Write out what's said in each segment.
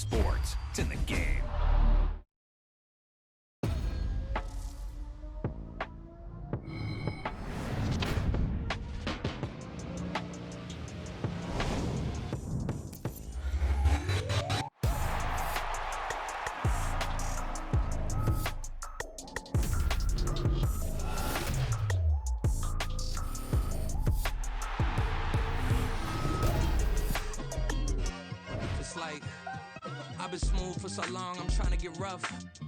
sports. It's in the game. I've been smooth for so long, I'm trying to get rough.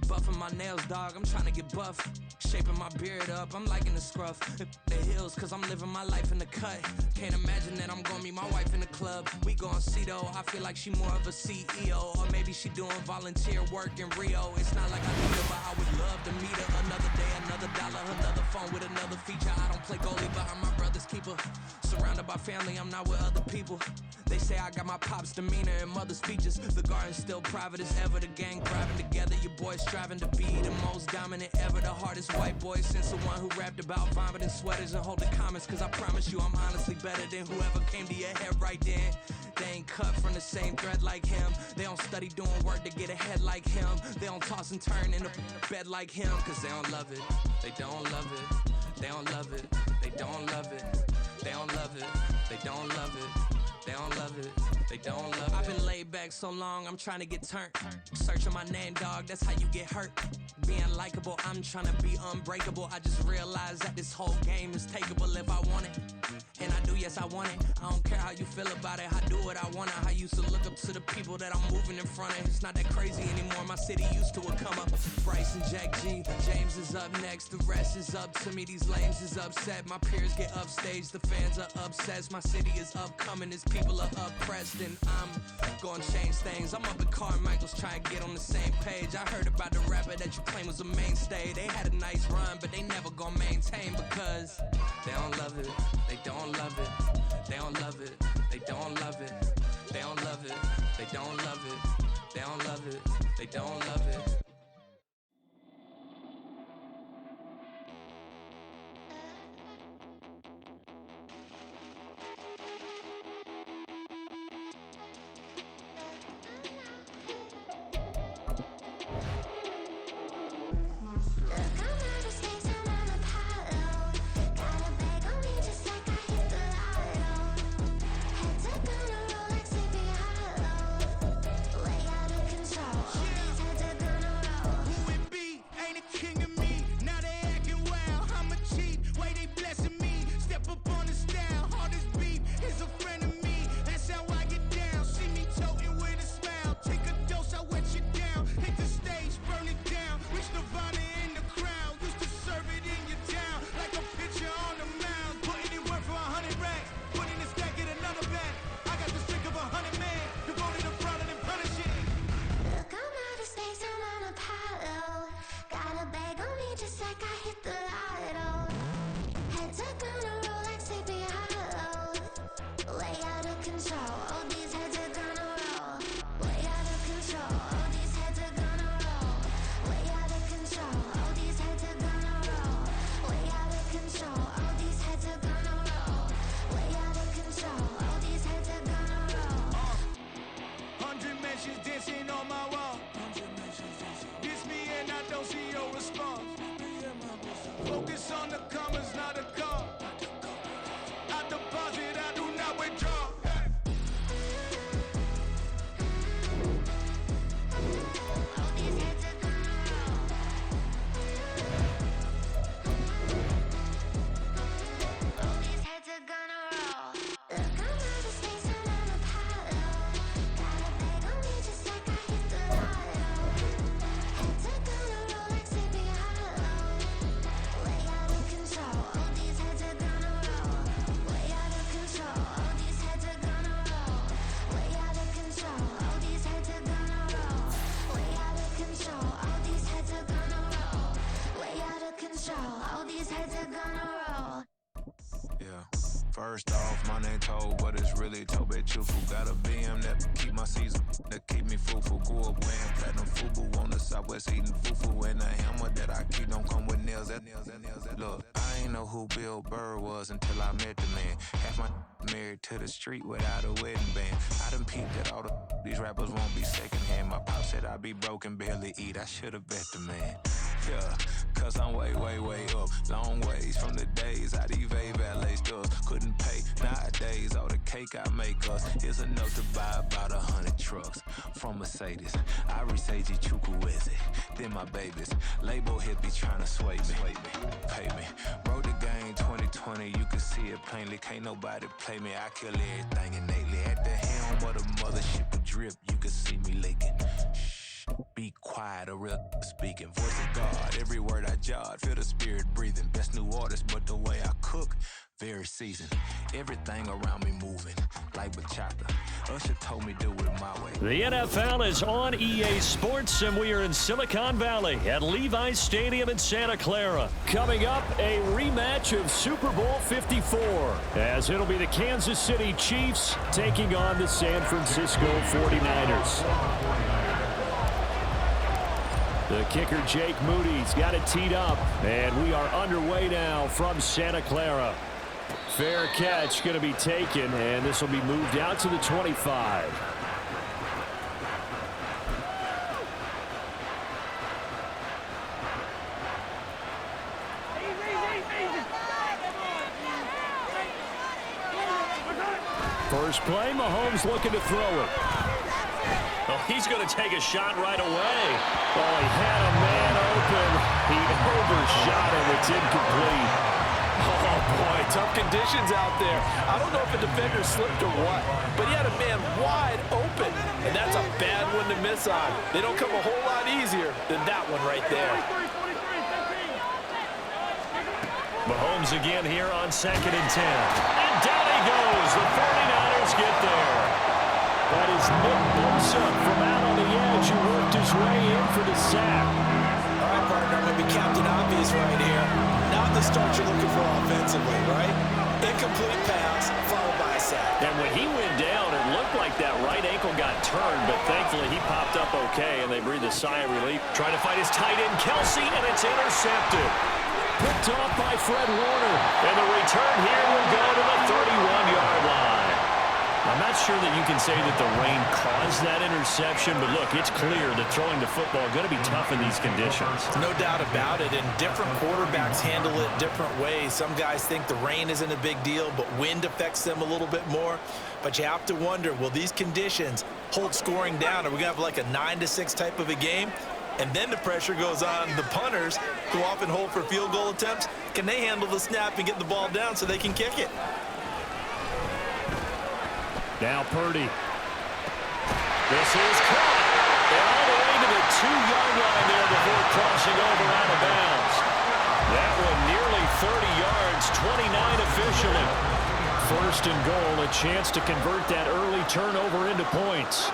Buffing my nails, dog, I'm trying to get buff. Shaping my beard up, I'm liking the scruff. The hills, cause I'm living my life in the cut. Can't imagine that I'm gonna meet my wife in the club. We gon' see though, I feel like she more of a CEO. Or maybe she doing volunteer work in Rio. It's not like I need her, but I would love to meet her. Another day, another dollar, another phone with another feature. I don't play goalie, but I'm my brother's keeper. Surrounded by family, I'm not with other people. They say I got my pop's demeanor and mother's features. The garden's still private as ever. The gang thriving together. Your boys striving to be the most dominant ever. The hardest white boy since the one who rapped about vomiting sweaters and holding comments. Cause I promise you I'm honestly better than whoever came to your head right then. They ain't cut from the same thread like him. They don't study doing work to get ahead like him. They don't toss and turn in the bed like him. Cause they don't love it. They don't love it. They don't love it. They don't love it. They don't love it. They don't love it. They don't love it, they don't love it. I've been laid back so long, I'm trying to get turned. Searching my name, dog, that's how you get hurt. Being likable, I'm trying to be unbreakable. I just realized that this whole game is takeable if I want it. And I do, yes, I want it. I don't care how you feel about it, I do what I want it. I used to look up to the people that I'm moving in front of. It's not that crazy anymore, my city used to it come up. Bryce and Jack G, James is up next. The rest is up to me, these lames is upset. My peers get upstaged, the fans are obsessed. My city is upcoming, it's people are oppressed, and I'm gonna change things. I'm up at Carmichael's trying to get on the same page. I heard about the rapper that you claim was a mainstay. They had a nice run, but they never gonna maintain because they don't love it. They don't love it. They don't love it. They don't love it. They don't love it. They don't love it. They don't love it. They don't love it. Focus on the commas, not a call. I deposit, I do not withdraw. All these heads are gonna roll. All these heads are gonna roll. Look, I'm out of space, I'm on a pile. Got a bag on me just like I hit the lotto. Heads are gonna roll like Sleepy Hollow. Way out of control, all these heads are gonna roll. Way out of control, all these heads are gonna roll. Way out of control, all these heads are gonna roll. Way out of control, all these heads are gonna roll. Way out of control, all these heads are gonna roll. Yeah. First off, my name Toad, but it's really Tobe Chufu. Got a BM that keep my season, that keep me fruitful. Grew up wearing platinum FUBU on the Southwest eating fufu. And a hammer that I keep don't come with nails. Look, I I ain't know who Bill Burr was until I met the man. Half my married to the street without a wedding band. I done peeped that all these rappers won't be secondhand. My pop said I'd be broke and barely eat. I should've bet the man. Yeah, cause I'm way, way, way up. Long ways from the days I evade valet stores. Couldn't pay nowadays. All the cake I make us is enough to buy about 100 trucks. From Mercedes, I resage Chukwueze. Then my babies, label hit be trying to sway me. Pay me. Wrote the game 2020, you can see it plainly. Can't nobody play me. I kill everything innately. At the helm of the mothership with drip, you can see me leaking. Shh, be quiet, a real speaking. Voice of God, every word I jot. Feel the spirit breathing. Best new artist, but the way I cook, very seasoned. Everything around me moving, like bachata. Usher told me do it my way. The NFL is on EA Sports, and we are in Silicon Valley at Levi's Stadium in Santa Clara. Coming up, a rematch of Super Bowl 54, as it'll be the Kansas City Chiefs taking on the San Francisco 49ers. The kicker, Jake Moody's got it teed up, and we are underway now from Santa Clara. Fair catch going to be taken, and this will be moved out to the 25. First play, Mahomes looking to throw it. Oh, he's going to take a shot right away. Oh, he had a man open. He overshot him. It's incomplete. Oh, boy, tough conditions out there. I don't know if a defender slipped or what, but he had a man wide open, and that's a bad one to miss on. They don't come a whole lot easier than that one right there. Mahomes again here on 2nd and 10. And down he goes. The 49ers get there. That is Nick Bosa from out on the edge who worked his way in for the sack. All right, partner, I'm going to be Captain Obvious right here. Not the start you're looking for offensively, right? Incomplete pass, followed by a sack. And when he went down, it looked like that right ankle got turned, but thankfully he popped up okay, and they breathed a sigh of relief. Trying to find his tight end, Kelsey, and it's intercepted. Picked off by Fred Warner. And the return here will go to the 31-yard line. I'm not sure that you can say that the rain caused that interception, but look, it's clear that throwing the football is going to be tough in these conditions. No doubt about it, and different quarterbacks handle it different ways. Some guys think the rain isn't a big deal, but wind affects them a little bit more. But you have to wonder, will these conditions hold scoring down? Are we going to have like a 9-6 type of a game? And then the pressure goes on the punters, who often hold for field goal attempts. Can they handle the snap and get the ball down so they can kick it? Now Purdy. This is caught. And all the way to the 2-yard line there before crossing over out of bounds. That one nearly 30 yards, 29 officially. First and goal, a chance to convert that early turnover into points.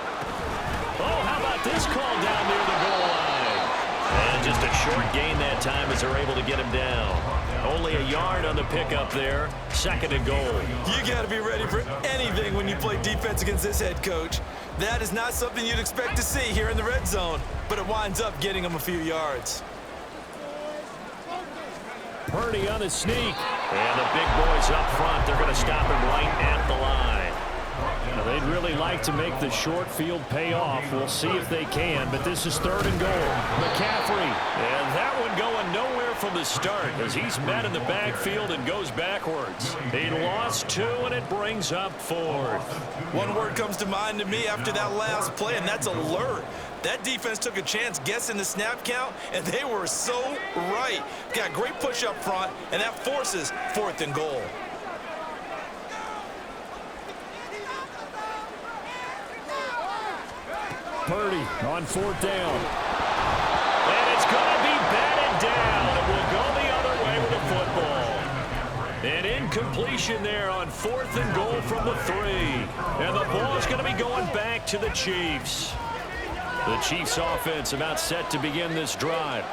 Oh, how about this call down near the goal line? And just a short gain that time as they're able to get him down. Only a yard on the pickup there. 2nd and goal. You got to be ready for anything when you play defense against this head coach. That is not something you'd expect to see here in the red zone, but it winds up getting him a few yards. Purdy on the sneak. And the big boys up front. They're going to stop him right at the line. Now, they'd really like to make the short field pay off. We'll see if they can, but this is 3rd and goal. McCaffrey, and that one going nowhere from the start as he's met in the backfield and goes backwards. He lost 2, and it brings up 4th. One word comes to mind to me after that last play, and that's alert. That defense took a chance guessing the snap count, and they were so right. Got great push up front, and that forces 4th and goal. Purdy on 4th down. And it's going to be batted down. It will go the other way with the football. An incompletion there on 4th and goal from the 3. And the ball is going to be going back to the Chiefs. The Chiefs offense about set to begin this drive.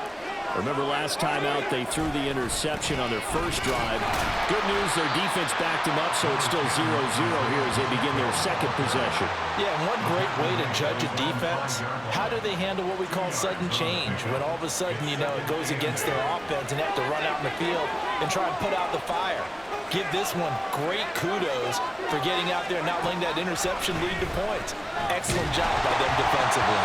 Remember last time out, they threw the interception on their first drive. Good news, their defense backed them up, so it's still 0-0 here as they begin their second possession. Yeah, and one great way to judge a defense, how do they handle what we call sudden change? When all of a sudden, you know, it goes against their offense and they have to run out in the field and try and put out the fire. Give this one great kudos for getting out there and not letting that interception lead to points. Excellent job by them defensively.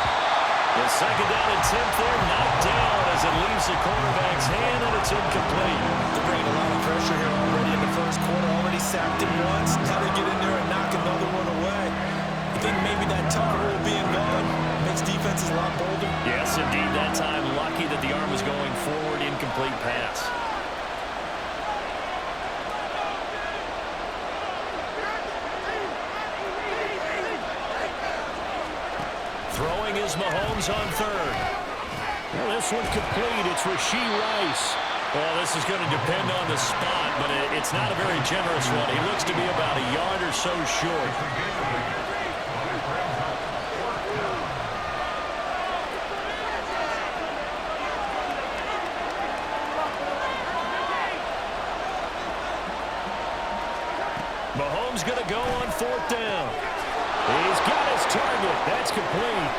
The second down attempt there, knocked down as it leaves the quarterback's hand, and it's incomplete. They're bringing a lot of pressure here already in the first quarter. Already sacked him once. Now they get in there and knock another one away. I think maybe that Tucker rule being gone makes defenses a lot bolder. Yes, indeed. That time, lucky that the arm was going forward, incomplete pass. Throwing is Mahomes on third. Well, this one complete. It's Rashee Rice. Well, this is going to depend on the spot, but it's not a very generous one. He looks to be about a yard or so short. Mahomes going to go on fourth down. He's got his target. That's complete.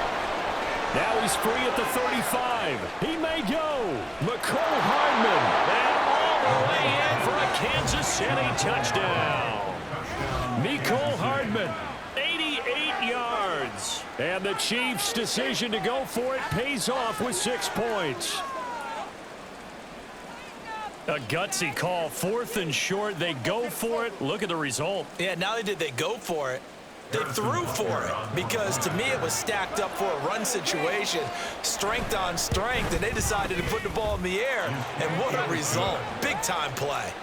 Now he's free at the 35. He may go. McCole Hardman. And all the way in for a Kansas City touchdown. McCole Hardman, 88 yards. And the Chiefs' decision to go for it pays off with 6 points. A gutsy call. Fourth and short. They go for it. Look at the result. Yeah, not only did they go for it, they threw for it, because to me it was stacked up for a run situation, strength on strength, and they decided to put the ball in the air, and what a result. Big-time play.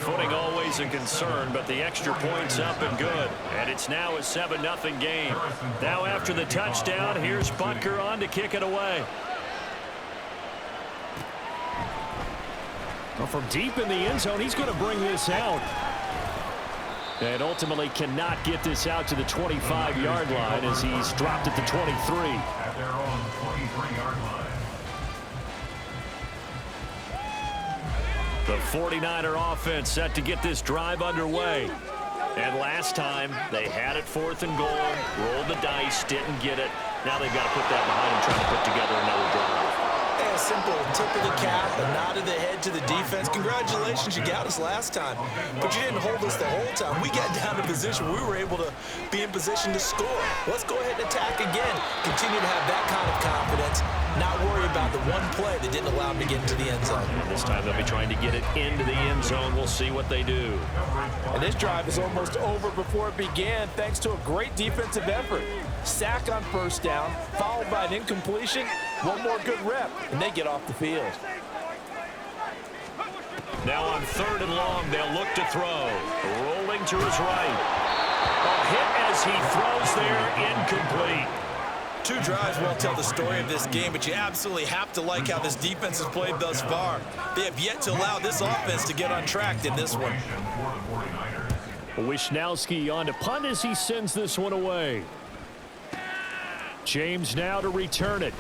Footing always a concern, but the extra point's up and good, and it's now a 7-0 game. Now after the touchdown, here's Butker on to kick it away. Well, from deep in the end zone, he's going to bring this out. And ultimately cannot get this out to the 25-yard line as he's dropped at the 23. At their own 23-yard line. The 49er offense set to get this drive underway. And last time, they had it 4th and goal, rolled the dice, didn't get it. Now they've got to put that behind them, trying to put together another drive. A simple tip of the cap, a nod of the head to the defense. Congratulations, you got us last time, but you didn't hold us the whole time. We got down to position where we were able to be in position to score. Let's go ahead and attack again. Continue to have that kind of confidence, not worry about the one play that didn't allow them to get into the end zone. This time they'll be trying to get it into the end zone. We'll see what they do. And this drive is almost over before it began, thanks to a great defensive effort. Sack on first down, followed by an incompletion, one more good rep, and they get off the field. Now on 3rd and long, they'll look to throw. Rolling to his right. A hit as he throws there, incomplete. 2 drives won't tell the story of this game, but you absolutely have to like how this defense has played thus far. They have yet to allow this offense to get on track in this one. Wishnowski on to punt as he sends this one away. James now to return it.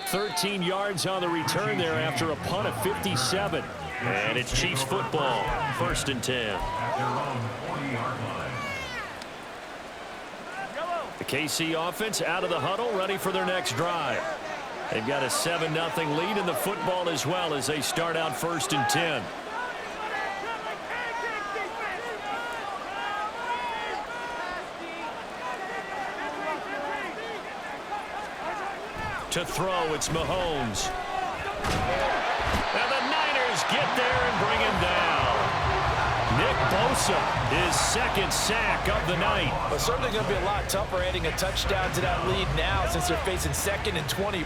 13 yards on the return there after a punt of 57. And it's Chiefs football, 1st and 10. At their own 40-yard line. The KC offense out of the huddle, ready for their next drive. They've got a 7-0 lead in the football as well as they start out 1st and 10. To throw, it's Mahomes. And the Niners get there and bring him down. Nick Bosa, his 2nd sack of the night. Well, certainly going to be a lot tougher adding a touchdown to that lead now since they're facing 2nd and 20+.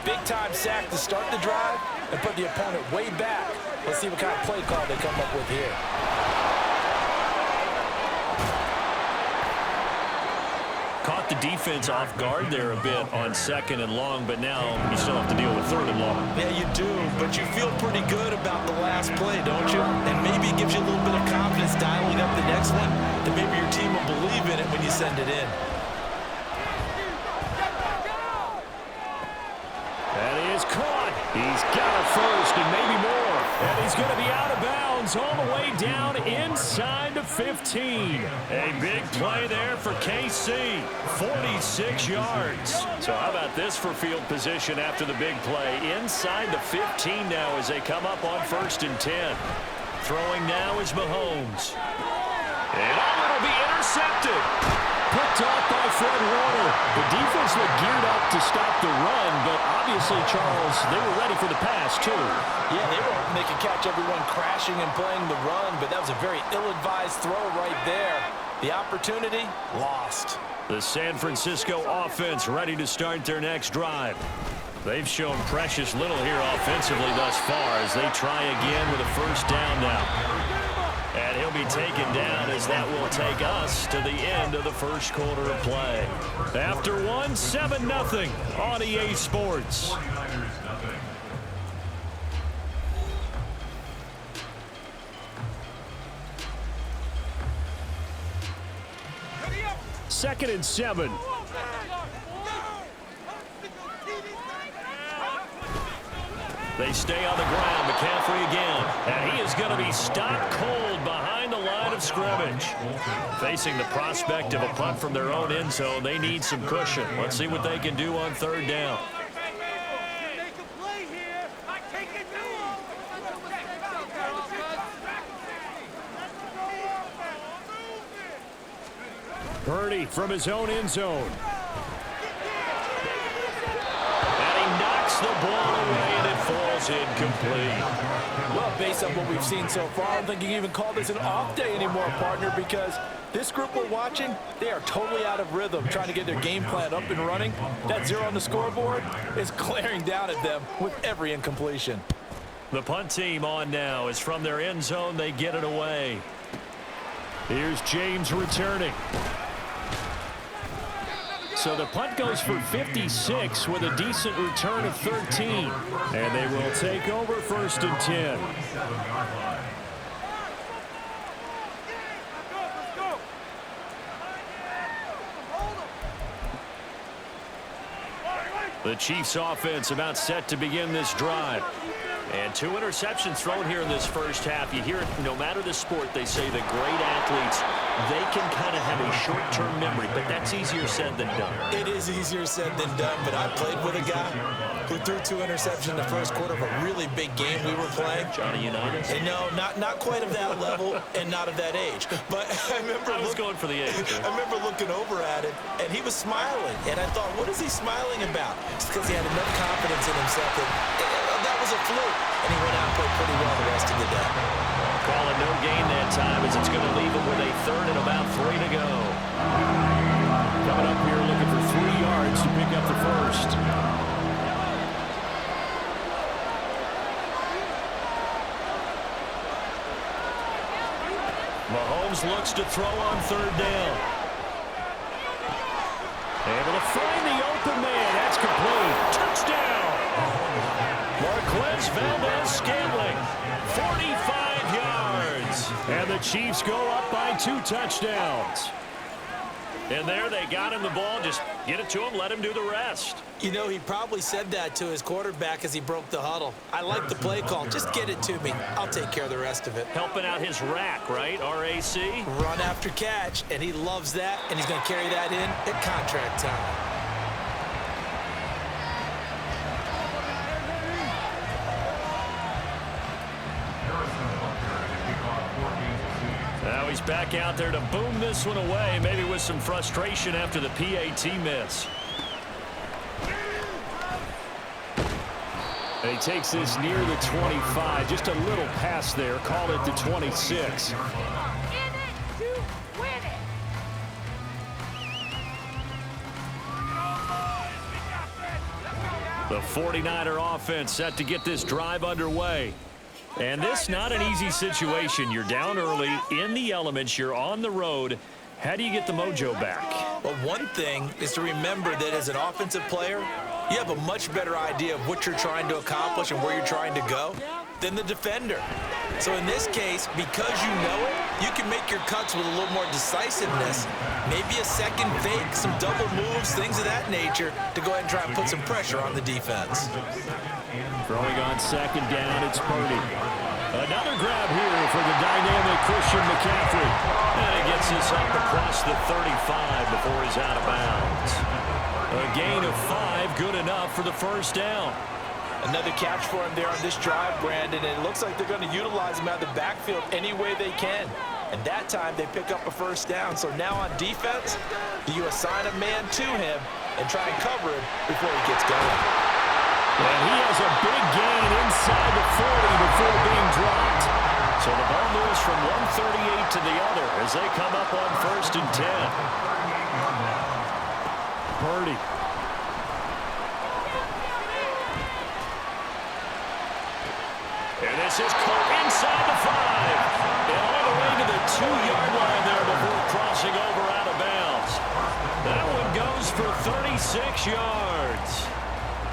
Big-time sack to start the drive and put the opponent way back. Let's see what kind of play call they come up with here. Caught the defense off guard there a bit on 2nd and long, but now you still have to deal with 3rd and long. Yeah, you do, but you feel pretty good about the last play, don't you? And maybe it gives you a little bit of confidence dialing up the next one, that maybe your team will believe in it when you send it in. That is He's got a first and maybe more. And he's going to be out of bounds all the way down inside the 15. A big play there for KC. 46 yards. So how about this for field position after the big play? Inside the 15 now as they come up on 1st and 10. Throwing now is Mahomes. And it'll be intercepted. Picked off by Fred Warner. The defense looked geared up to stop the run, but obviously, Charles, they were ready for the pass, too. Yeah, they were hoping they could catch everyone crashing and playing the run, but that was a very ill-advised throw right there. The opportunity, lost. The San Francisco offense ready to start their next drive. They've shown precious little here offensively thus far as they try again with a first down now. And he'll be taken down as that will take us to the end of the first quarter of play. After one, 7-0 on EA Sports. Second and 7. They stay on the ground. McCaffrey again. And he is going to be stopped cold behind the line of scrimmage. Facing the prospect of a punt from their own end zone, they need some cushion. Let's see what they can do on 3rd down. Purdy from his own end zone. And he knocks the ball away, and it falls incomplete. Well, based on what we've seen so far, I don't think you can even call this an off day anymore, partner, because this group we're watching, they are totally out of rhythm, trying to get their game plan up and running. That 0 on the scoreboard is glaring down at them with every incompletion. The punt team on now is from their end zone. They get it away. Here's James returning. So the punt goes for 56 with a decent return of 13. And they will take over 1st and 10. The Chiefs offense about set to begin this drive. And 2 interceptions thrown here in this first half. You hear it, no matter the sport, they say the great athletes, they can kind of have a short-term memory, but that's easier said than done. It is easier said than done, but I played with a guy who threw 2 interceptions in the first quarter of a really big game we were playing. Johnny Unitas? And no, not quite of that level and not of that age. But I remember I was going for the age. I remember looking over at him, and he was smiling. And I thought, what is he smiling about? It's because he had enough confidence in himself that was a fluke. And he went out and played pretty well the rest of the day. Call it no gain that time as it's going to leave him with a 3rd and about 3 to go. Coming up here looking for 3 yards to pick up the first. Mahomes looks to throw on 3rd down. Able to find the open man. That's complete. Touchdown. Marquez Valdez-Scantling, 45 yards. And the Chiefs go up by 2 touchdowns. And there they got him the ball. Just get it to him, let him do the rest. You know, he probably said that to his quarterback as he broke the huddle. I like the play call. Just get it to me. I'll take care of the rest of it. Helping out his rack, right? RAC? Run after catch, and he loves that, and he's going to carry that in at contract time. Now he's back out there to boom this one away, maybe with some frustration after the PAT miss. And he takes this near the 25, just a little pass there, call it the 26. The 49er offense set to get this drive underway. And this not an easy situation. You're down early, in the elements, you're on the road. How do you get the mojo back? Well, one thing is to remember that as an offensive player, you have a much better idea of what you're trying to accomplish and where you're trying to go than the defender. So in this case, because you know it, you can make your cuts with a little more decisiveness, maybe a second fake, some double moves, things of that nature, to go ahead and try and put some pressure on the defense. Throwing on second down, it's Purdy. Another grab here for the dynamic Christian McCaffrey. And he gets this up across the 35 before he's out of bounds. A gain of 5, good enough for the first down. Another catch for him there on this drive, Brandon, and it looks like they're going to utilize him out of the backfield any way they can. And that time they pick up a first down. So now on defense, do you assign a man to him and try and cover him before he gets going? And he has a big gain inside the 40 before being dropped. So the ball moves from 138 to the other as they come up on 1st and 10. Purdy. And this is caught inside the 5. And all the way to the 2-yard line there before crossing over out of bounds. That one goes for 36 yards.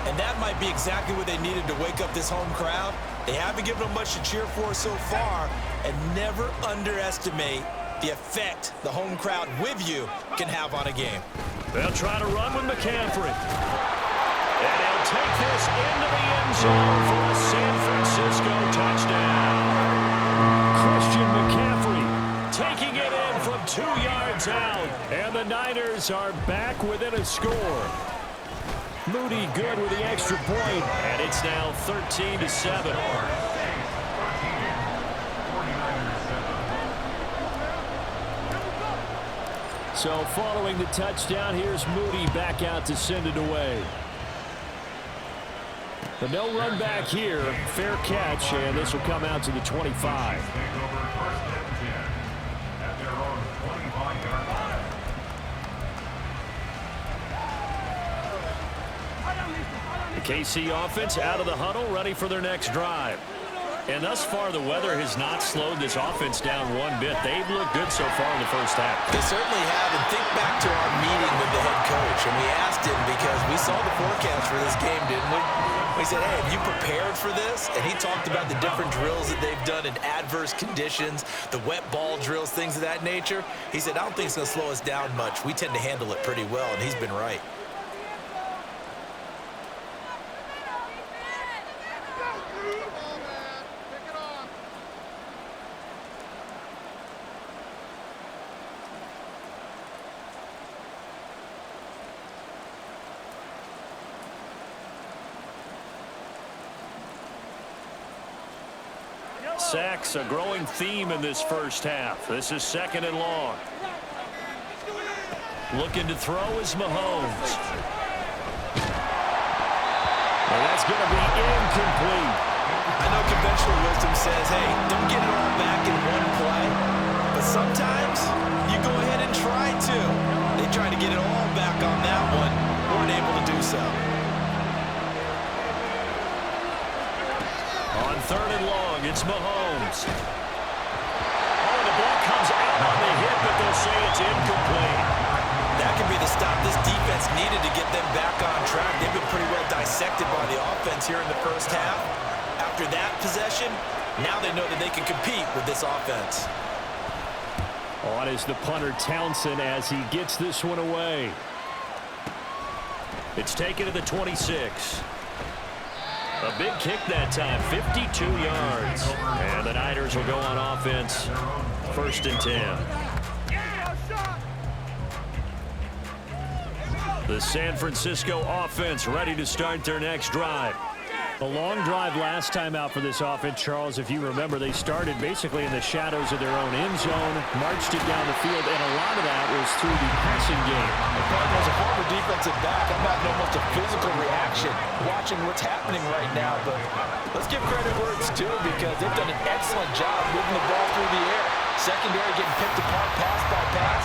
And that might be exactly what they needed to wake up this home crowd. They haven't given them much to cheer for so far. And never underestimate the effect the home crowd with you can have on a game. They'll try to run with McCaffrey. And he'll take this into the end zone for a San Francisco touchdown. Christian McCaffrey taking it in from 2 yards out. And the Niners are back within a score. Moody good with the extra point, and it's now 13-7. So following the touchdown, here's Moody back out to send it away. But no run back here. Fair catch, and this will come out to the 25. The KC offense out of the huddle, ready for their next drive. And thus far, the weather has not slowed this offense down one bit. They've looked good so far in the first half. They certainly have. And think back to our meeting with the head coach. And we asked him because we saw the forecast for this game, didn't we? We said, hey, have you prepared for this? And he talked about the different drills that they've done in adverse conditions, the wet ball drills, things of that nature. He said, I don't think it's going to slow us down much. We tend to handle it pretty well, and he's been right. Sacks, a growing theme in this first half. This is 2nd and long. Looking to throw is Mahomes. And that's going to be incomplete. I know conventional wisdom says, hey, don't get it all back in one play. But sometimes you go ahead and try to. They tried to get it all back on that one. Weren't able to do so. On 3rd and long, it's Mahomes. Oh, the ball comes out on the hit, but they'll say it's incomplete. That could be the stop this defense needed to get them back on track. They've been pretty well dissected by the offense here in the first half. After that possession, now they know that they can compete with this offense. On is the punter Townsend as he gets this one away. It's taken to the 26. A big kick that time, 52 yards. And the Niners will go on offense, 1st and 10. The San Francisco offense ready to start their next drive. A long drive last time out for this offense, Charles. If you remember, they started basically in the shadows of their own end zone, marched it down the field, and a lot of that was through the passing game. As a former defensive back, I'm having almost a physical reaction watching what's happening right now. But let's give credit where it's due because they've done an excellent job moving the ball through the air. Secondary getting picked apart pass by pass.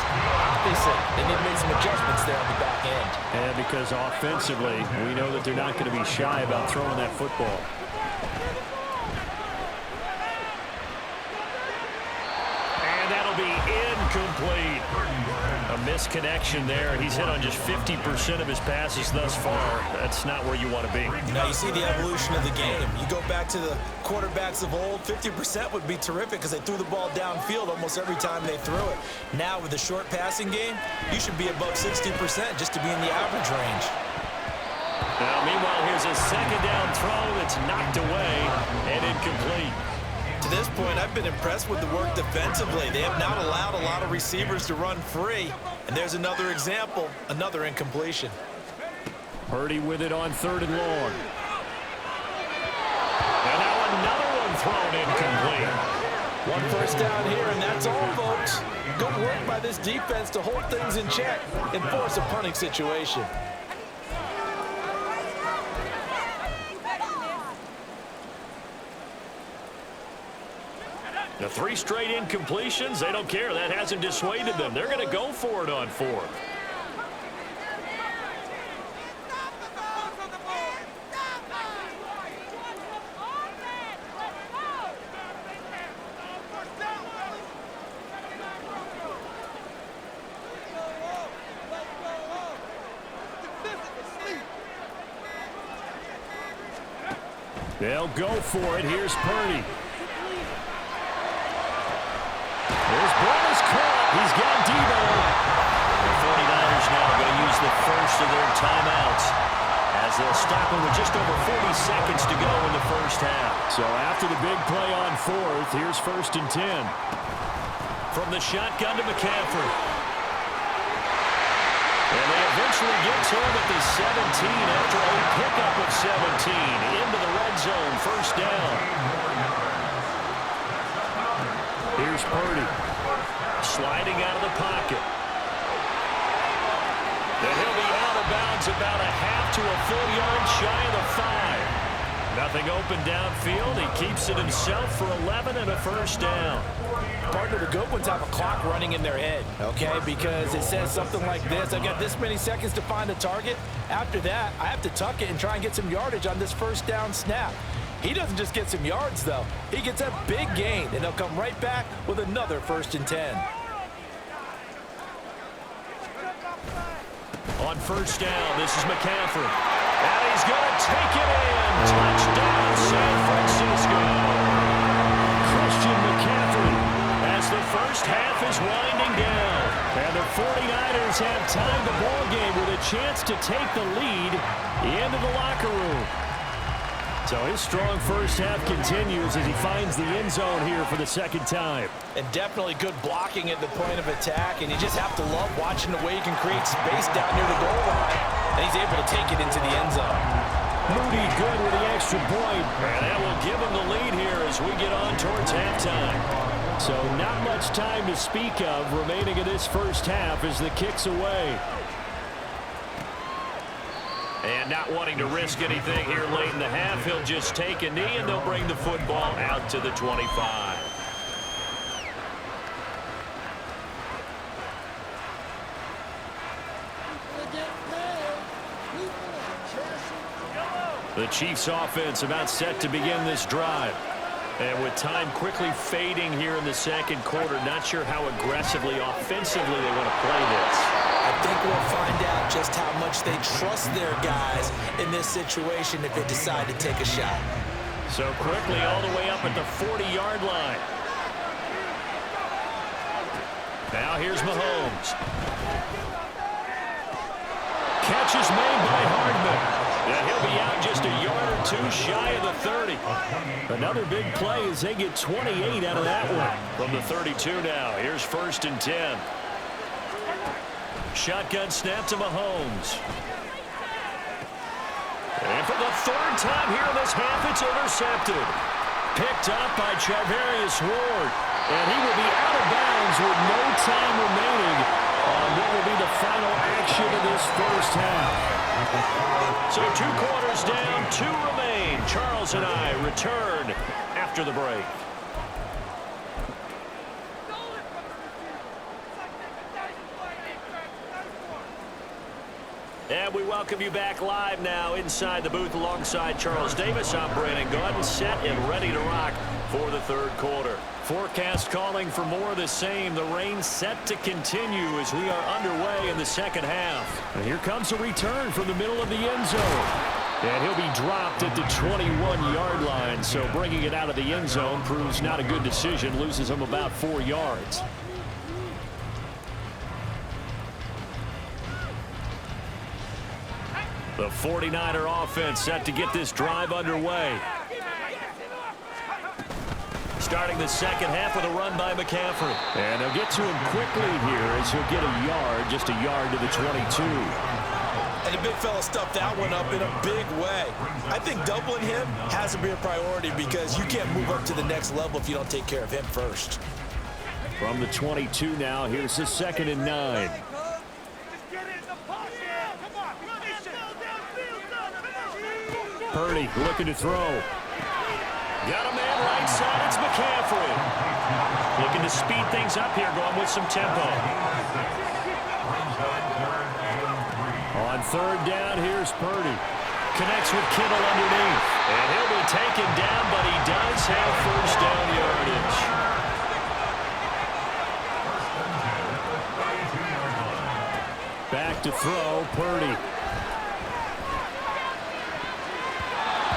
Obviously, they need to make some adjustments there on the back end. And because offensively, we know that they're not going to be shy about throwing that football. And that'll be incomplete. A misconnection there. He's hit on just 50% of his passes thus far. That's not where you want to be. Now you see the evolution of the game. You go back to the quarterbacks of old, 50% would be terrific because they threw the ball downfield almost every time they threw it. Now with the short passing game, you should be above 60% just to be in the average range. Meanwhile, here's a second down throw that's knocked away and incomplete. To this point, I've been impressed with the work defensively. They have not allowed a lot of receivers to run free. And there's another example, another incompletion. Purdy with it on 3rd and long. And now another one thrown incomplete. One first down here, and that's all, folks. Good work by this defense to hold things in check and force a punting situation. The 3 straight incompletions, they don't care. That hasn't dissuaded them. They're going to go for it on 4th. They'll go for it. Here's Purdy. His ball is caught. He's got Debo. The 49ers now going to use the first of their timeouts as they'll stop him with just over 40 seconds to go in the first half. So after the big play on 4th, here's 1st and 10. From the shotgun to McCaffrey. And they eventually get to him at the 17 after a pickup of 17 into the red zone. First down. Here's Purdy. Sliding out of the pocket. And he'll be out of bounds about a half to a full yard shy of the 5. Nothing open downfield. He keeps it himself for 11 and a first down. Partner, the good ones have a clock running in their head, okay? Because it says something like this. I've got this many seconds to find a target. After that, I have to tuck it and try and get some yardage on this first down snap. He doesn't just get some yards, though. He gets a big gain, and they'll come right back with another 1st and 10. On first down, this is McCaffrey. And he's going to take it in. Touchdown, San Francisco. Christian McCaffrey as the first half is winding down. And the 49ers have tied the ball game with a chance to take the lead into the locker room. So his strong first half continues as he finds the end zone here for the second time. And definitely good blocking at the point of attack, and you just have to love watching the way he can create space down near the goal line, and he's able to take it into the end zone. Moody good with the extra point, and that will give him the lead here as we get on towards halftime. So not much time to speak of remaining in this first half as the kick's away. And not wanting to risk anything here late in the half, he'll just take a knee and they'll bring the football out to the 25. The Chiefs offense about set to begin this drive. And with time quickly fading here in the second quarter, not sure how aggressively, offensively they want to play this. I think we'll find out just how much they trust their guys in this situation if they decide to take a shot. So quickly all the way up at the 40-yard line. Now here's Mahomes. Catch is made by Hardman. And he'll be out just a yard or two shy of the 30. Another big play as they get 28 out of that one. From the 32 now, here's 1st and 10. Shotgun snap to Mahomes. And for the 3rd time here in this half, it's intercepted. Picked up by Charvarius Ward. And he will be out of bounds with no time remaining on what will be the final action of this first half. So 2 quarters down, 2 remain. Charles and I return after the break. And we welcome you back live now inside the booth alongside Charles Davis. I'm Brandon Gordon, set and ready to rock for the 3rd quarter. Forecast calling for more of the same. The rain set to continue as we are underway in the second half. And here comes a return from the middle of the end zone. And he'll be dropped at the 21-yard line. So bringing it out of the end zone proves not a good decision. Loses him about 4 yards. The 49er offense set to get this drive underway. Starting the second half with a run by McCaffrey. And they'll get to him quickly here as he'll get a yard, just a yard to the 22. And the big fella stuffed that one up in a big way. I think doubling him has to be a priority because you can't move up to the next level if you don't take care of him first. From the 22 now, here's the 2nd and 9. Purdy looking to throw. Got a man right side. It's McCaffrey. Looking to speed things up here, going with some tempo. On 3rd down, here's Purdy. Connects with Kittle underneath. And he'll be taken down, but he does have 1st down yardage. Back to throw, Purdy.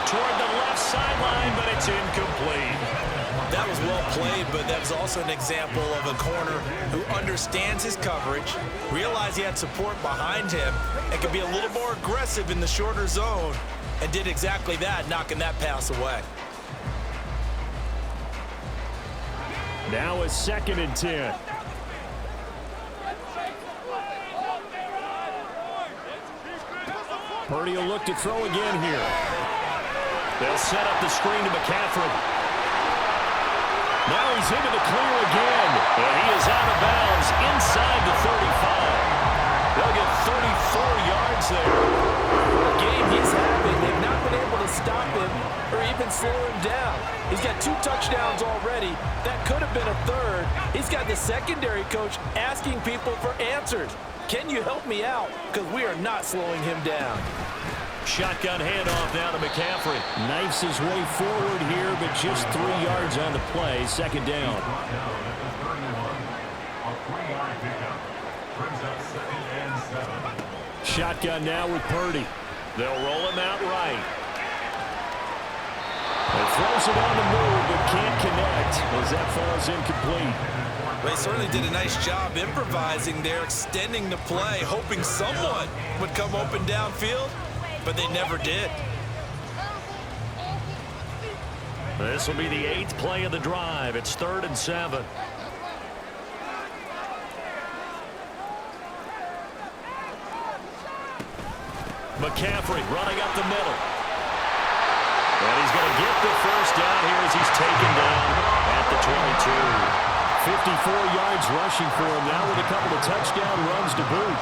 Toward the left sideline, but it's incomplete. That was well played, but that was also an example of a corner who understands his coverage, realized he had support behind him, and could be a little more aggressive in the shorter zone, and did exactly that, knocking that pass away. Now a 2nd and 10. Purdy will look to throw again here. They'll set up the screen to McCaffrey. Now he's into the clear again, and he is out of bounds inside the 35. They'll get 34 yards there. The game he's having, they've not been able to stop him or even slow him down. He's got 2 touchdowns already. That could have been a 3rd. He's got the secondary coach asking people for answers. Can you help me out? Because we are not slowing him down. Shotgun handoff now to McCaffrey. Knifes his way forward here, but just 3 yards on the play. 2nd down. Shotgun now with Purdy. They'll roll him out right. He throws it on the move, but can't connect as that falls incomplete. They certainly did a nice job improvising there, extending the play, hoping someone would come open downfield, but they never did. This will be the 8th play of the drive. It's 3rd and 7. McCaffrey running up the middle. And he's going to get the 1st down here as he's taken down at the 22. 54 yards rushing for him now with a couple of touchdown runs to boot.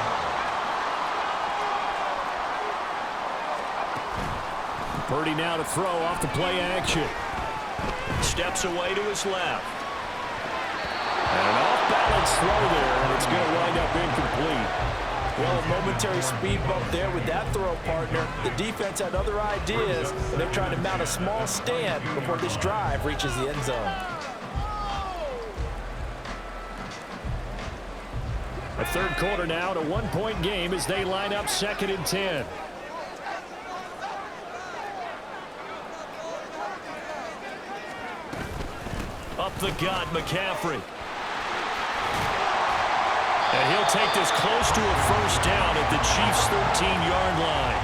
Purdy now to throw off the play action. Steps away to his left. And an off-balance throw there, and it's going to wind up incomplete. Well, a momentary speed bump there with that throw partner. The defense had other ideas, and they're trying to mount a small stand before this drive reaches the end zone. A 3rd quarter now, to 1-point game as they line up 2nd and 10. Up the gut, McCaffrey. And he'll take this close to a 1st down at the Chiefs' 13-yard line.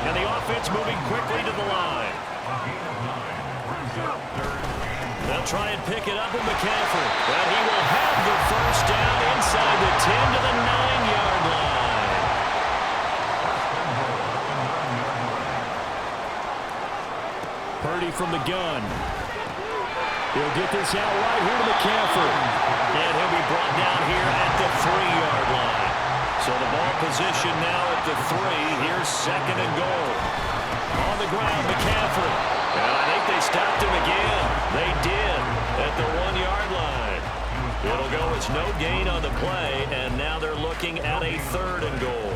And the offense moving quickly to the line. They'll try and pick it up with McCaffrey. But he will have the 1st down inside the 10 to the 9-yard line. Purdy from the gun. He'll get this out right here to McCaffrey. And he'll be brought down here at the 3-yard line. So the ball position now at the 3. Here's 2nd and goal. On the ground, McCaffrey. And I think they stopped him again. They did at the 1-yard line. It'll go as no gain on the play, and now they're looking at a 3rd and goal.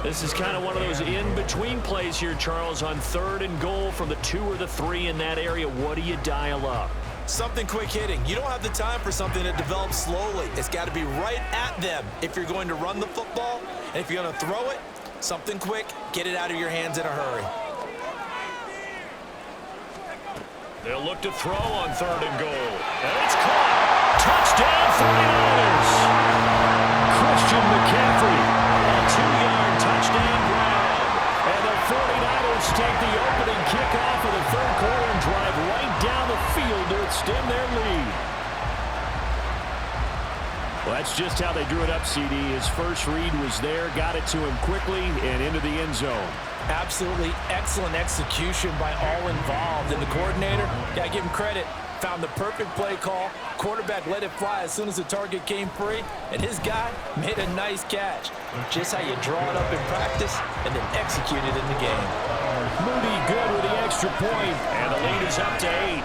This is kind of one of those in-between plays here, Charles, on 3rd and goal from the 2 or the 3 in that area. What do you dial up? Something quick hitting. You don't have the time for something that develops slowly. It's got to be right at them if you're going to run the football. And if you're going to throw it, something quick, get it out of your hands in a hurry. They'll look to throw on 3rd and goal. And it's caught. Touchdown 49ers. Christian McCaffrey. A 2-yard touchdown grab. And the kickoff of the third quarter and drive right down the field to extend their lead. Well, that's just how they drew it up, CD. His first read was there, got it to him quickly, and into the end zone. Absolutely excellent execution by all involved. And the coordinator, got to give him credit, found the perfect play call. Quarterback let it fly as soon as the target came free, and his guy made a nice catch. Just how you draw it up in practice and then execute it in the game. Moody good with the extra point, and the lead is up to 8.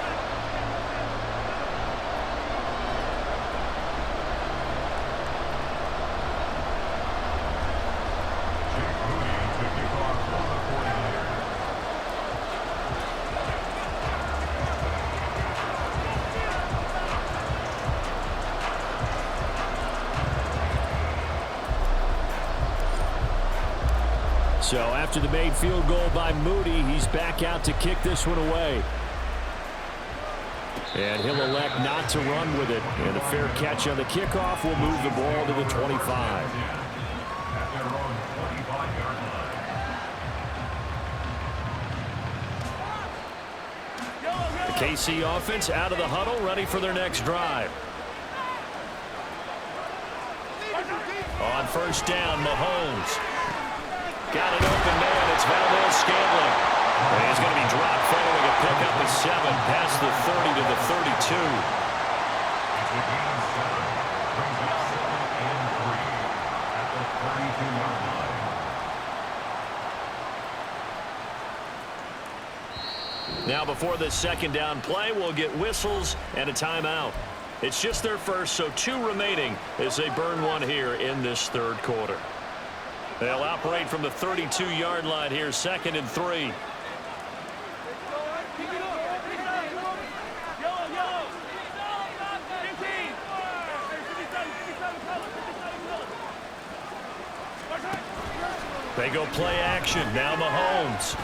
So after the made field goal by Moody, he's back out to kick this one away. And he'll elect not to run with it. And a fair catch on the kickoff will move the ball to the 25. The KC offense out of the huddle, ready for their next drive. On first down, Mahomes. Got it open man. It's Valdez-Scantling. And he's going to be dropped following a pickup of 7 past the 30 to the 32. Now before this second down play, we'll get whistles and a timeout. It's just their first, so 2 remaining as they burn one here in this third quarter. They'll operate from the 32-yard line here, 2nd and 3. They go play action. Now Mahomes.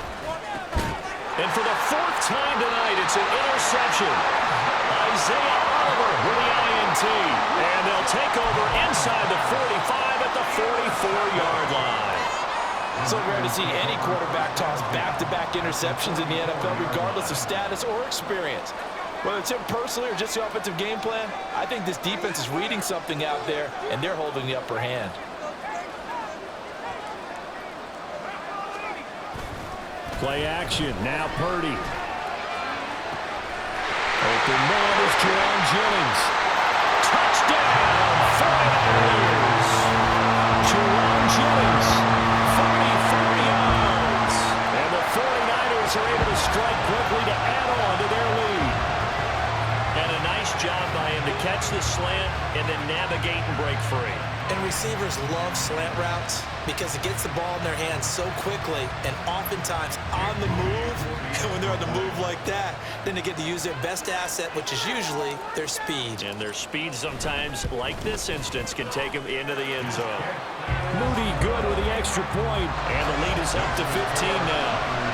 And for the 4th time tonight, it's an interception. Isaiah Oliver with the INT. And they'll take over inside the 45 at the 44-yard line. So rare to see any quarterback toss back-to-back interceptions in the NFL, regardless of status or experience. Whether it's him personally or just the offensive game plan, I think this defense is reading something out there, and they're holding the upper hand. Play action. Now Purdy. Open man is Jerome Jennings. Touchdown, 49ers. Jerome Jennings, 44 yards. And the 49ers are able to strike quickly to add on to their lead. And a nice job by him to catch the slant and then navigate and break free. And receivers love slant routes because it gets the ball in their hands so quickly and oftentimes on the move. And when they're on the move like that, then they get to use their best asset, which is usually their speed. And their speed sometimes, like this instance, can take them into the end zone. Moody good with the extra point, and the lead is up to 15 now.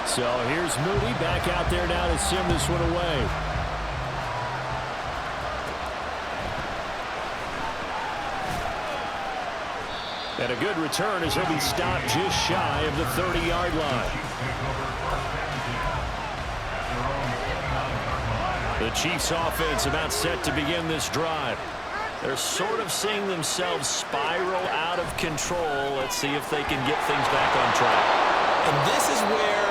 So here's Moody back out there now to sim this one away. And a good return as he'll be stopped just shy of the 30-yard line. The Chiefs offense about set to begin this drive. They're sort of seeing themselves spiral out of control. Let's see if they can get things back on track. And this is where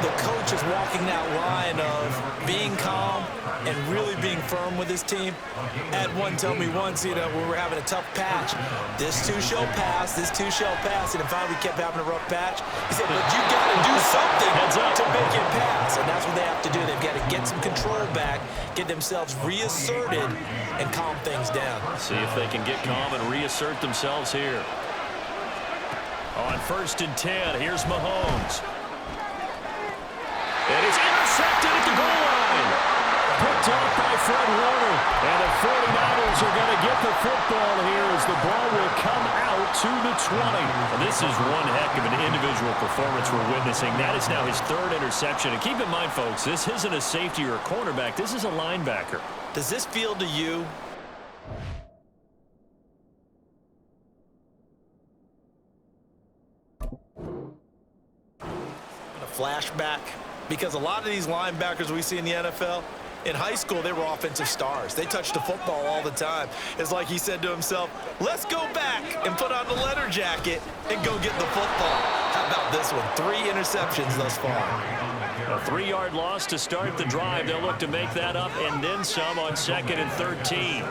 the coach is walking that line of being calm and really being firm with his team. Had one tell me once, when we're having a tough patch, this too shall pass, this too shall pass. And finally we kept having a rough patch. He said, but you got to do something to make it pass. And that's what they have to do. They've got to get some control back, get themselves reasserted, and calm things down. See if they can get calm and reassert themselves here. On 1st and 10, here's Mahomes. And he's intercepted at the goal line. Put Picked off by Fred Warner. And the 49ers are going to get the football here as the ball will come out to the 20. Well, this is one heck of an individual performance we're witnessing. That is now his third interception. And keep in mind, folks, this isn't a safety or a cornerback. This is a linebacker. Does this feel to you? A flashback, because a lot of these linebackers we see in the NFL, in high school, they were offensive stars. They touched the football all the time. It's like he said to himself, let's go back and put on the leather jacket and go get the football. How about this one? 3 interceptions thus far. A 3-yard loss to start the drive. They'll look to make that up and then some on 2nd and 13.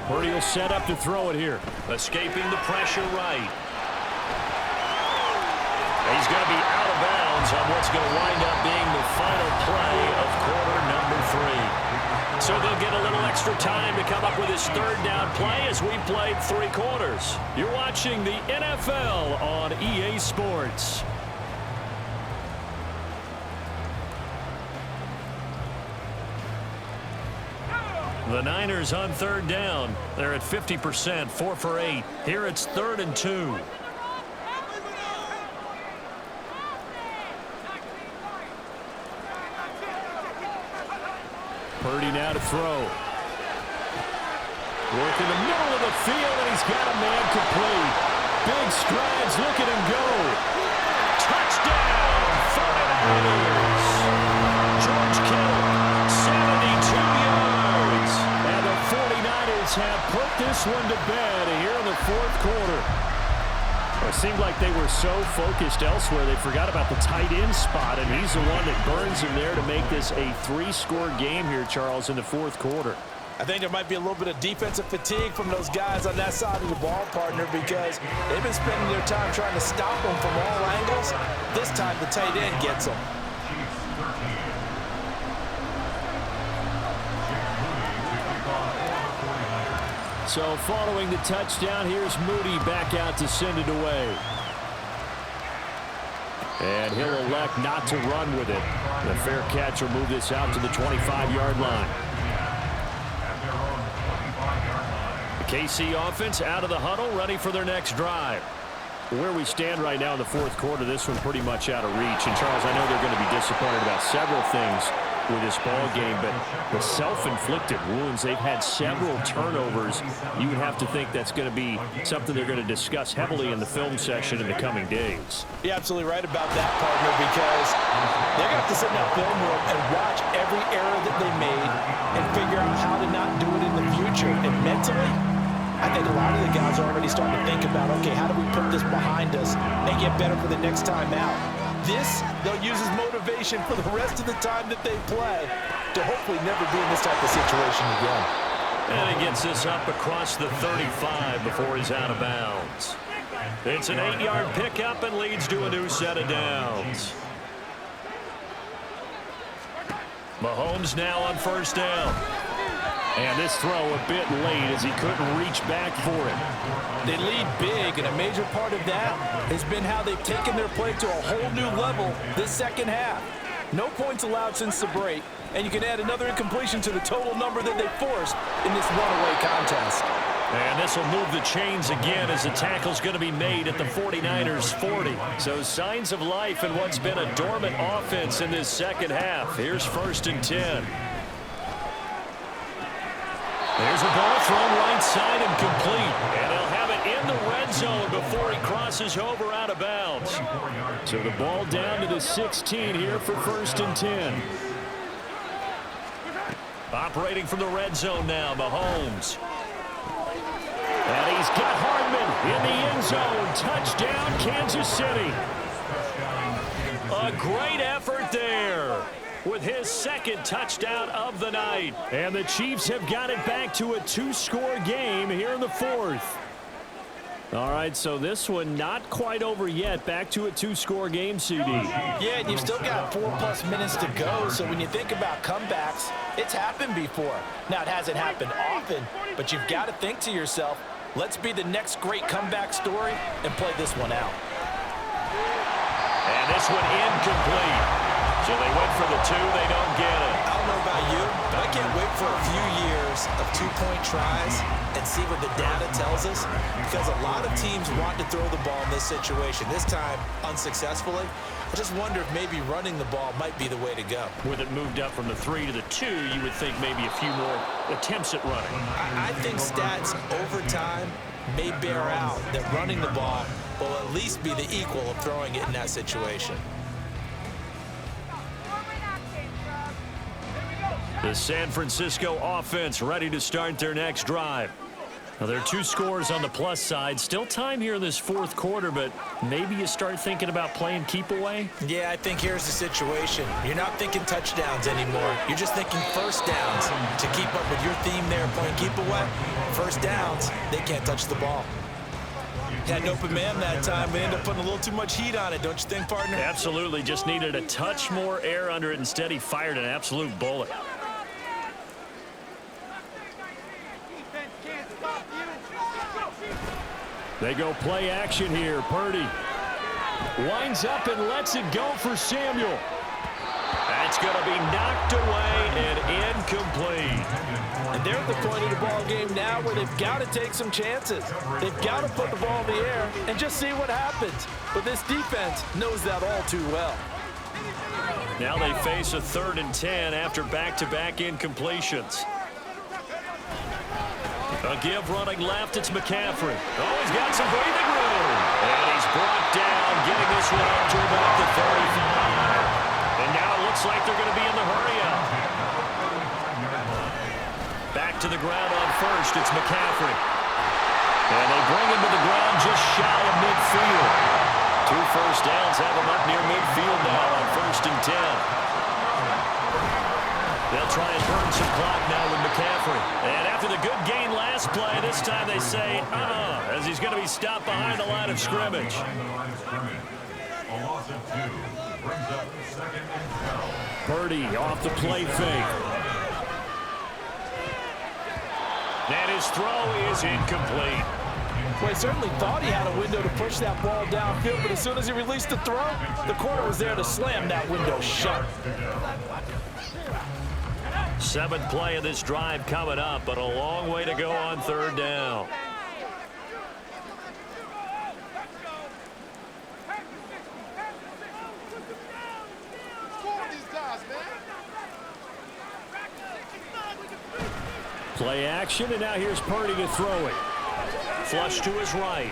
Purdy will set up to throw it here. Escaping the pressure right. He's going to be out of bounds on what's going to wind up being the final play of quarter number 3. So they'll get a little extra time to come up with his 3rd down play as we played 3 quarters. You're watching the NFL on EA Sports. The Niners on 3rd down. They're at 50%, 4 for 8. Here it's 3rd and 2. Purdy now to throw. Work in the middle of the field, and he's got a man complete. Big strides, look at him go. Touchdown, 49ers. George Kittle, 72 yards. And the 49ers have put this one to bed here in the 4th quarter. It seemed like they were so focused elsewhere they forgot about the tight end spot, and he's the one that burns him there to make this a 3-score game here, Charles, in the 4th quarter. I think there might be a little bit of defensive fatigue from those guys on that side of the ball, partner, because they've been spending their time trying to stop them from all angles. This time the tight end gets them. So following the touchdown, here's Moody back out to send it away. And he'll elect not to run with it. The fair catch will move this out to the 25-yard line. The KC offense out of the huddle, ready for their next drive. Where we stand right now in the 4th quarter, this one pretty much out of reach. And, Charles, I know they're going to be disappointed about several things with this ball game, but the self-inflicted wounds, they've had several turnovers. You would have to think that's going to be something they're going to discuss heavily in the film session in the coming days. You're absolutely right about that, partner, because they're going to have to sit in that film room and watch every error that they made and figure out how to not do it in the future. And mentally, I think a lot of the guys are already starting to think about, okay, how do we put this behind us and get better for the next time out? This, they'll use as motivation for the rest of the time that they play to hopefully never be in this type of situation again. And he gets this up across the 35 before he's out of bounds. It's an 8-yard pickup and leads to a new set of downs. Mahomes now on 1st down. And this throw a bit late as he couldn't reach back for it. They lead big, and a major part of that has been how they've taken their play to a whole new level this 2nd half. No points allowed since the break, and you can add another incompletion to the total number that they forced in this runaway contest. And this will move the chains again as the tackle's going to be made at the 49ers 40. So signs of life in what's been a dormant offense in this 2nd half. Here's 1st and 10. There's a ball thrown right side and complete. And he'll have it in the red zone before he crosses over out of bounds. So the ball down to the 16 here for 1st and 10. Operating from the red zone now, Mahomes. And he's got Hardman in the end zone. Touchdown, Kansas City. A great effort there with his 2nd touchdown of the night. And the Chiefs have got it back to a 2-score game here in the 4th. All right, so this one not quite over yet. Back to a 2-score game, CD. Yeah, and you've still got 4+ minutes to go, so when you think about comebacks, it's happened before. Now, it hasn't happened often, but you've got to think to yourself, let's be the next great comeback story and play this one out. And this one incomplete. So they went for the 2, they don't get it. I don't know about you, but I can't wait for a few years of two-point tries and see what the data tells us, because a lot of teams want to throw the ball in this situation. This time, unsuccessfully. I just wonder if maybe running the ball might be the way to go. With it moved up from the 3 to the 2, you would think maybe a few more attempts at running. I think stats over time may bear out that running the ball will at least be the equal of throwing it in that situation. The San Francisco offense ready to start their next drive. Now, there are 2 scores on the plus side. Still time here in this fourth quarter, but maybe you start thinking about playing keep away? Yeah, I think here's the situation. You're not thinking touchdowns anymore. You're just thinking first downs. To keep up with your theme there, playing keep away, first downs, they can't touch the ball. Had an open man that time. We ended up putting a little too much heat on it, don't you think, partner? Absolutely. Just needed a touch more air under it. Instead, he fired an absolute bullet. They go play action here. Purdy winds up and lets it go for Samuel. That's going to be knocked away and incomplete. And they're at the point of the ball game now where they've got to take some chances. They've got to put the ball in the air and just see what happens. But this defense knows that all too well. Now they face a 3rd and 10 after back-to-back incompletions. A give running left, it's McCaffrey. Oh, he's got some breathing room. And he's brought down, getting this one up to about the 35. And now it looks like they're going to be in the hurry-up. Back to the ground on first, it's McCaffrey. And they bring him to the ground just shy of midfield. 2 first downs have him up near midfield now on 1st and 10. They'll try and burn some clock now with McCaffrey. And after the good gain last play, this time they say, as he's going to be stopped behind the line of scrimmage. A loss of 2 brings up 2nd and 12. Purdy off the play fake. And his throw is incomplete. Well, he certainly thought he had a window to push that ball downfield, but as soon as he released the throw, the corner was there to slam that window shut. 7th play of this drive coming up, but a long way to go on 3rd down. Play action, and now here's Purdy to throw it. Flush to his right.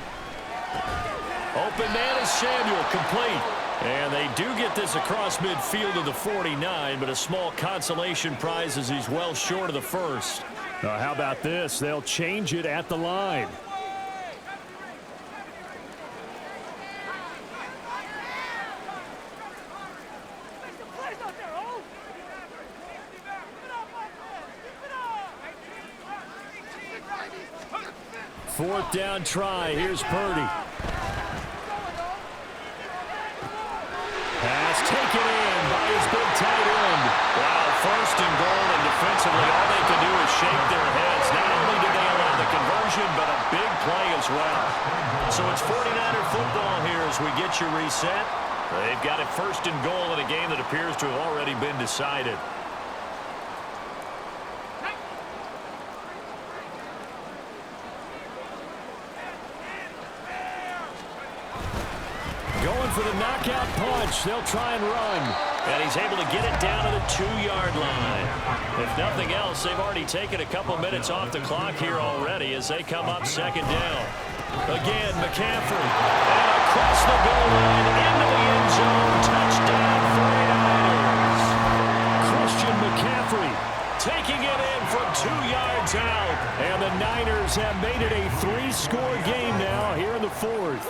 Open man is Samuel, complete. And they do get this across midfield to the 49, but a small consolation prize as he's well short of the first. How about this? They'll change it at the line. Fourth down try. Here's Purdy. Pass taken in by his big tight end. Wow, 1st and goal, and defensively all they can do is shake their heads. Not only did they allow the conversion, but a big play as well. So it's 49er football here as we get you reset. They've got it 1st and goal in a game that appears to have already been decided. Going for the knockout punch. They'll try and run. And he's able to get it down to the 2-yard line. If nothing else, they've already taken a couple minutes off the clock here already as they come up 2nd down. Again, McCaffrey. And across the goal line into the end zone. Touchdown, 49ers. Christian McCaffrey taking it in from 2 yards out. And the Niners have made it a 3-score game now here in the 4th.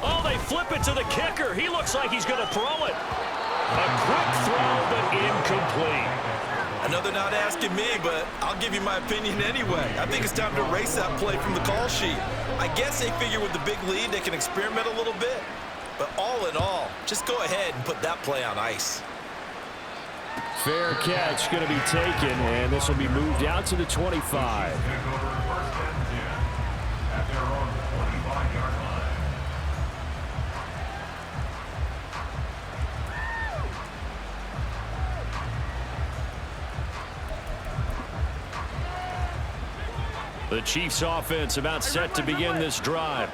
Oh, they flip it to the kicker. He looks like he's going to throw it. A quick throw, but incomplete. Another not asking me, but I'll give you my opinion anyway. I think it's time to erase that play from the call sheet. I guess they figure with the big lead they can experiment a little bit. But all in all, just go ahead and put that play on ice. Fair catch going to be taken, and this will be moved out to the 25. At their own 25-yard line. The Chiefs offense about set to begin this drive.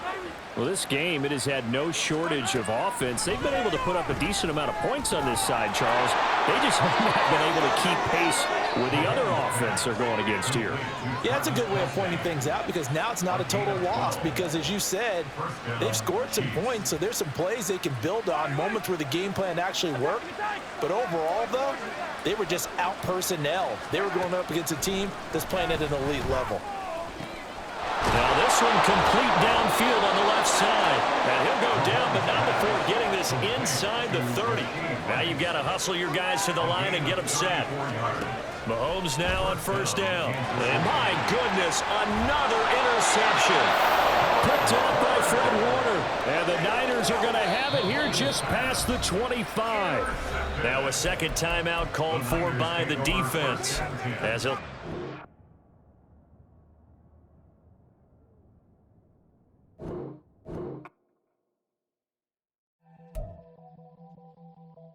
Well, this game, it has had no shortage of offense. They've been able to put up a decent amount of points on this side, Charles. They just have not been able to keep pace with the other offense they're going against here. Yeah, that's a good way of pointing things out because now it's not a total loss because, as you said, they've scored some points, so there's some plays they can build on, moments where the game plan actually worked. But overall, though, they were just out-personnel. They were going up against a team that's playing at an elite level. Now this one complete downfield on the left side. And he'll go down, but not before getting this inside the 30. Now you've got to hustle your guys to the line and get them set. Mahomes now on first down. And my goodness, another interception. Picked off by Fred Warner. And the Niners are going to have it here just past the 25. Now a second timeout called for by the defense. As he'll